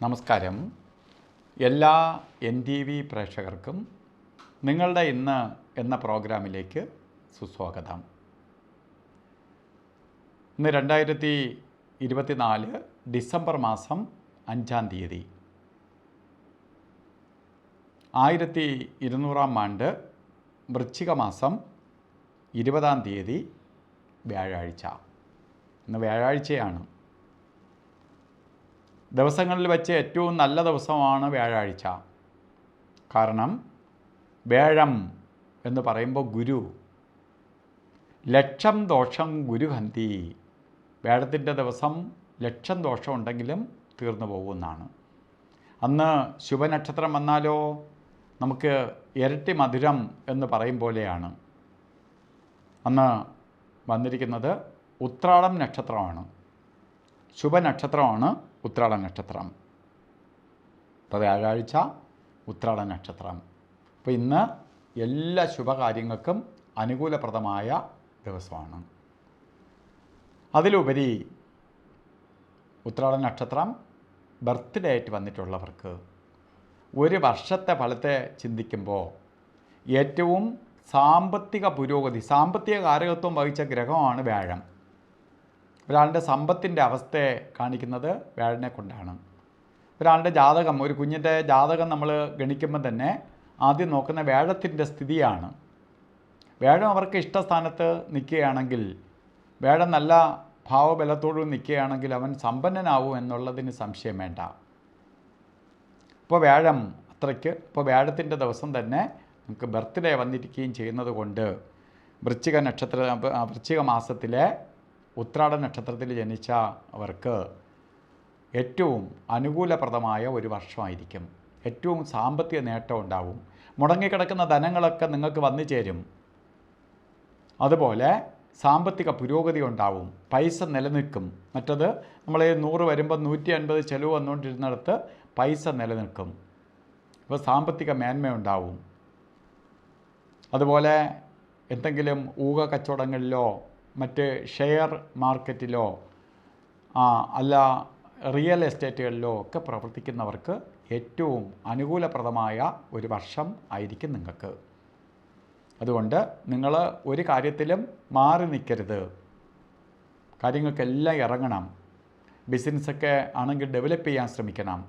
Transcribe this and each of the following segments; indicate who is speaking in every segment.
Speaker 1: നമസ്കാരം. എല്ലാ NTV പ്രേക്ഷകർക്കും നിങ്ങളുടെ ഇന്ന് എന്ന പ്രോഗ്രാമിലേക്ക് സുസ്വാഗതം. ഇന്ന് 2024 ഡിസംബർ മാസം 5-ാം തീയതി 1200-ാം ആണ്ട് വൃശ്ചിക മാസം 20-ാം തീയതി വ്യാഴാഴ്ച. ഇന്ന് വ്യാഴാഴ്ചയാണ്. ദിവസങ്ങളിൽ വെച്ച് ഏറ്റവും നല്ല ദിവസമാണ് വ്യാഴാഴ്ച. കാരണം വ്യാഴം എന്ന് പറയുമ്പോൾ ഗുരു, ലക്ഷം ദോഷം ഗുരുഹന്തി. വ്യാഴത്തിൻ്റെ ദിവസം ലക്ഷം ദോഷം ഉണ്ടെങ്കിലും തീർന്നു പോകുന്നതാണ്. അന്ന് ശുഭനക്ഷത്രം വന്നാലോ നമുക്ക് ഇരട്ടി മധുരം എന്ന് പറയും പോലെയാണ്. അന്ന് വന്നിരിക്കുന്നത് ഉത്രാടം നക്ഷത്രമാണ്. ശുഭനക്ഷത്രമാണ് ഉത്രാട നക്ഷത്രം. അപ്പോൾ വ്യാഴാഴ്ച ഉത്രാട നക്ഷത്രം. അപ്പോൾ ഇന്ന് എല്ലാ ശുഭകാര്യങ്ങൾക്കും അനുകൂലപ്രദമായ ദിവസമാണ്. അതിലുപരി ഉത്രാട നക്ഷത്രം ബർത്ത്ഡേ ആയിട്ട് വന്നിട്ടുള്ളവർക്ക് ഒരു വർഷത്തെ ഫലത്തെ ചിന്തിക്കുമ്പോൾ ഏറ്റവും സാമ്പത്തിക പുരോഗതി, സാമ്പത്തിക കാരകത്വം വഹിച്ച ഗ്രഹമാണ് വ്യാഴം. ഒരാളുടെ സമ്പത്തിൻ്റെ അവസ്ഥയെ കാണിക്കുന്നത് വ്യാഴനെ കൊണ്ടാണ്. ഒരാളുടെ ജാതകം, ഒരു കുഞ്ഞിൻ്റെ ജാതകം നമ്മൾ ഗണിക്കുമ്പോൾ തന്നെ ആദ്യം നോക്കുന്ന വ്യാഴത്തിൻ്റെ സ്ഥിതിയാണ്. വ്യാഴം അവർക്ക് ഇഷ്ടസ്ഥാനത്ത് നിൽക്കുകയാണെങ്കിൽ, വ്യാഴം നല്ല ഭാവബലത്തോട് നിൽക്കുകയാണെങ്കിൽ അവൻ സമ്പന്നനാവും എന്നുള്ളതിന് സംശയം വേണ്ട. ഇപ്പോൾ വ്യാഴം അത്രയ്ക്ക്, ഇപ്പോൾ വ്യാഴത്തിൻ്റെ ദിവസം തന്നെ നമുക്ക് ബർത്ത്ഡേ വന്നിരിക്കുകയും ചെയ്യുന്നത് കൊണ്ട് വൃശ്ചിക മാസത്തിലെ ഉത്രാട നക്ഷത്രത്തിൽ ജനിച്ച അവർക്ക് ഏറ്റവും അനുകൂലപ്രദമായ ഒരു വർഷമായിരിക്കും. ഏറ്റവും സാമ്പത്തിക നേട്ടം ഉണ്ടാവും. മുടങ്ങിക്കിടക്കുന്ന ധനങ്ങളൊക്കെ നിങ്ങൾക്ക് വന്നു ചേരും. അതുപോലെ സാമ്പത്തിക പുരോഗതി ഉണ്ടാവും. പൈസ നിലനിൽക്കും. മറ്റത് നമ്മൾ 100 വരുമ്പോൾ 150 ചെലവ് വന്നുകൊണ്ടിരുന്നിടത്ത് പൈസ നിലനിൽക്കും. അപ്പോൾ സാമ്പത്തിക മേന്മയുണ്ടാവും. അതുപോലെ എന്തെങ്കിലും ഊഹ കച്ചവടങ്ങളിലോ മറ്റ് ഷെയർ മാർക്കറ്റിലോ അല്ല റിയൽ എസ്റ്റേറ്റുകളിലോ ഒക്കെ പ്രവർത്തിക്കുന്നവർക്ക് ഏറ്റവും അനുകൂലപ്രദമായ ഒരു വർഷം ആയിരിക്കും നിങ്ങൾക്ക്. അതുകൊണ്ട് നിങ്ങൾ ഒരു കാര്യത്തിലും മാറി നിൽക്കരുത്. കാര്യങ്ങൾക്കെല്ലാം ഇറങ്ങണം. ബിസിനസ്സൊക്കെ ആണെങ്കിൽ ഡെവലപ്പ് ചെയ്യാൻ ശ്രമിക്കണം.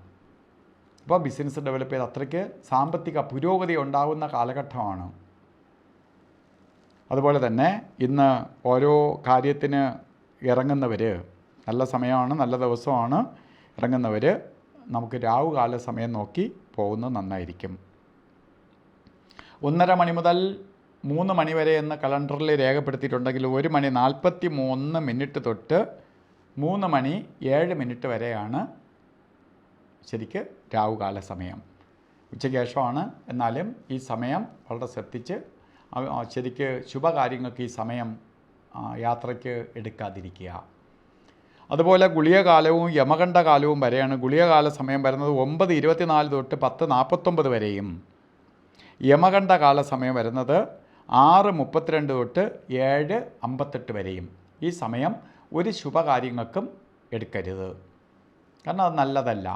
Speaker 1: അപ്പോൾ ബിസിനസ് ഡെവലപ്പ് ചെയ്ത് അത്രയ്ക്ക് സാമ്പത്തിക പുരോഗതി ഉണ്ടാകുന്ന കാലഘട്ടമാണ്. അതുപോലെ തന്നെ ഇന്ന് ഓരോ കാര്യത്തിന് ഇറങ്ങുന്നവർ, നല്ല സമയമാണ്, നല്ല ദിവസമാണ് ഇറങ്ങുന്നവർ നമുക്ക് രാവുകാല സമയം നോക്കി പോകുന്നത് നന്നായിരിക്കും. 1:30 മണി മുതൽ 3 മണി വരെ എന്ന് കലണ്ടറിൽ രേഖപ്പെടുത്തിയിട്ടുണ്ടെങ്കിൽ 1:43 തൊട്ട് 3:07 വരെയാണ് ശരിക്ക് രാവുകാല സമയം. ഉച്ചയ്ക്ക് ശേഷമാണ്. എന്നാലും ഈ സമയം വളരെ ശ്രദ്ധിച്ച് ശരിക്ക് ശുഭകാര്യങ്ങൾക്ക് ഈ സമയം യാത്രയ്ക്ക് എടുക്കാതിരിക്കുക. അതുപോലെ ഗുളികകാലവും യമകണ്ഠകാലവും വരെയാണ്. ഗുളികകാല സമയം വരുന്നത് 9:24 തൊട്ട് 10:49 വരെയും, യമകണ്ഠകാല സമയം വരുന്നത് 6:32 തൊട്ട് 7:58 വരെയും. ഈ സമയം ഒരു ശുഭകാര്യങ്ങൾക്കും എടുക്കരുത്. കാരണം അത് നല്ലതല്ല.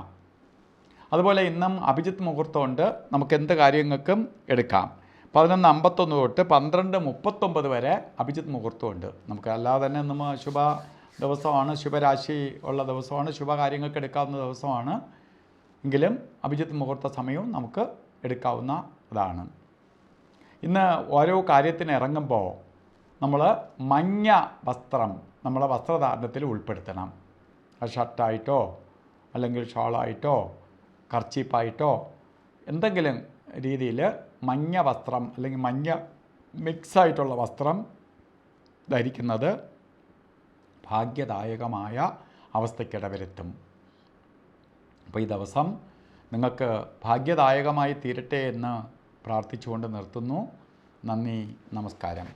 Speaker 1: അതുപോലെ ഇന്നും അഭിജിത്ത് മുഹൂർത്തമുണ്ട്. നമുക്ക് എന്ത് കാര്യങ്ങൾക്കും എടുക്കാം. 11:51 തൊട്ട് 12:39 വരെ അഭിജിത്ത് മുഹൂർത്തമുണ്ട്. നമുക്ക് അല്ലാതെ തന്നെ ഇന്നും ശുഭ ദിവസമാണ്, ശുഭരാശി ഉള്ള ദിവസമാണ്, ശുഭകാര്യങ്ങൾക്ക് എടുക്കാവുന്ന ദിവസമാണ്. എങ്കിലും അഭിജിത്ത് മുഹൂർത്ത സമയവും നമുക്ക് എടുക്കാവുന്ന ഇതാണ്. ഇന്ന് ഓരോ കാര്യത്തിന് ഇറങ്ങുമ്പോൾ നമ്മൾ മഞ്ഞ വസ്ത്രം നമ്മളെ വസ്ത്രധാരണത്തിൽ ഉൾപ്പെടുത്തണം. ഷർട്ടായിട്ടോ അല്ലെങ്കിൽ ഷോളായിട്ടോ കർച്ചീപ്പായിട്ടോ എന്തെങ്കിലും രീതിയിൽ മഞ്ഞ വസ്ത്രം അല്ലെങ്കിൽ മഞ്ഞ മിക്സായിട്ടുള്ള വസ്ത്രം ധരിക്കുന്നത് ഭാഗ്യദായകമായ അവസ്ഥയ്ക്കിടവരുത്തും. അപ്പോൾ ഈ ദിവസം നിങ്ങൾക്ക് ഭാഗ്യദായകമായി തീരട്ടെ എന്ന് പ്രാർത്ഥിച്ചുകൊണ്ട് നിർത്തുന്നു. നന്ദി, നമസ്കാരം.